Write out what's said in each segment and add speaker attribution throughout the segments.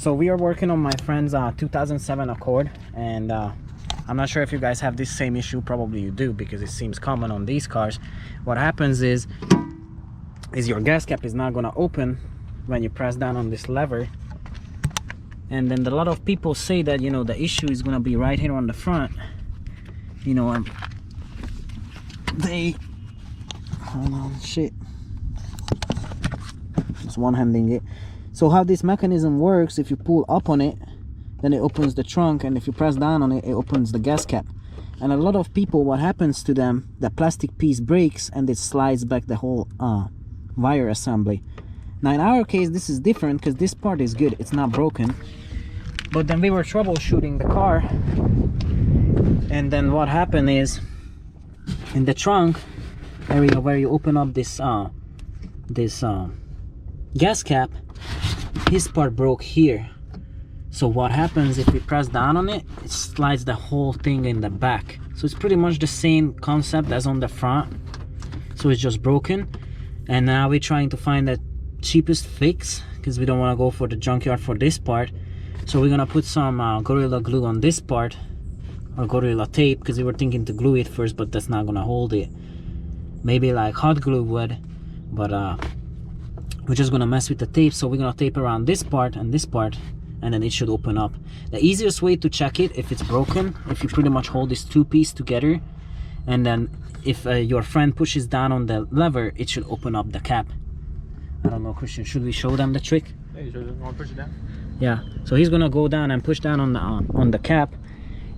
Speaker 1: So we are working on my friend's 2007 Accord, and I'm not sure if you guys have this same issue. Probably you do, because it seems common on these cars. What happens is your gas cap is not going to open when you press down on this lever. And then a lot of people say that, you know, the issue is going to be right here on the front, you know, and they, hold on, shit, just one-handing it. So how this mechanism works, if you pull up on it, then it opens the trunk, and if you press down on it, it opens the gas cap. And a lot of people, what happens to them, the plastic piece breaks and it slides back the whole wire assembly. Now in our case, this is different because this part is good, it's not broken. But then we were troubleshooting the car, and then what happened is, in the trunk area where you open up this gas cap, his part broke here. So what happens, if we press down on it, it slides the whole thing in the back. So it's pretty much the same concept as on the front. So it's just broken, and now we're trying to find the cheapest fix, because we don't want to go for the junkyard for this part. So we're gonna put some Gorilla Glue on this part, or Gorilla Tape, because we were thinking to glue it first, but that's not gonna hold it. Maybe like hot glue would, but we're just gonna mess with the tape. So we're gonna tape around this part and this part, and then it should open up. The easiest way to check it if it's broken, if you pretty much hold this two piece together, and then if your friend pushes down on the lever, it should open up the cap. I don't know, Christian, should we show them the trick?
Speaker 2: Yeah, you want to push it down?
Speaker 1: Yeah, so he's gonna go down and push down on the cap,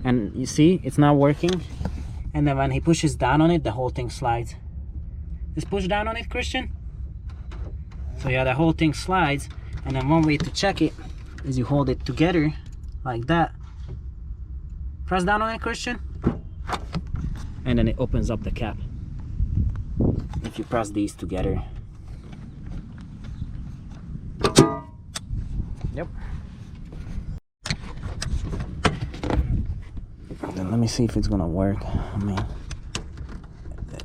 Speaker 1: and you see it's not working. And then when he pushes down on it, the whole thing slides. Just push down on it, Christian. So yeah, the whole thing slides. And then one way to check it is you hold it together like that. Press down on it, Christian, and then it opens up the cap if you press these together. Yep. Then let me see if it's gonna work. I mean,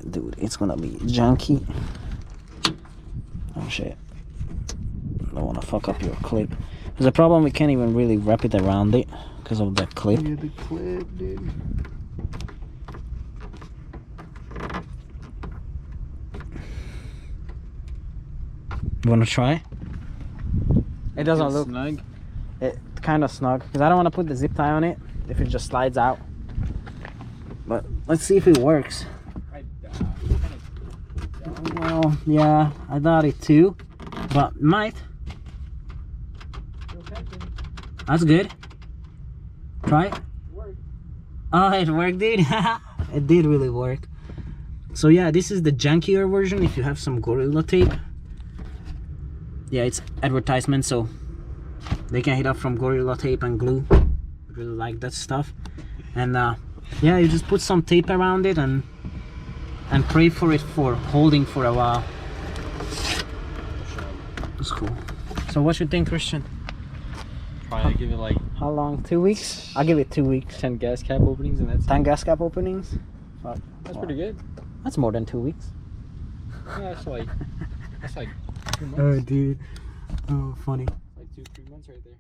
Speaker 1: dude, it's gonna be junky. Oh shit, I don't want to fuck up your clip. There's a problem, we can't even really wrap it around it because of that clip.
Speaker 2: Yeah, the clip, dude.
Speaker 1: You wanna try? It doesn't look
Speaker 2: snug.
Speaker 1: It's kind of snug, because I don't want to put the zip tie on it if it just slides out. But let's see if it works. Well, yeah, I thought it too, but might. That's good. Try it. Oh, it worked, dude. It did really work. So yeah, this is the junkier version. If you have some Gorilla Tape, yeah, it's advertisement, so they can hit up from Gorilla Tape and glue. I really like that stuff. And yeah, you just put some tape around it and pray for it for holding for a while. That's cool. So what you think, Christian?
Speaker 2: Probably give it like,
Speaker 1: how long? 2 weeks? I'll give it 2 weeks.
Speaker 2: 10 gas cap openings, and that's
Speaker 1: 10 gas cap openings?
Speaker 2: Fuck. That's pretty good.
Speaker 1: That's more than 2 weeks.
Speaker 2: Yeah, that's like 2 months.
Speaker 1: Oh, dude. Oh, funny.
Speaker 2: Like 2-3 months right there.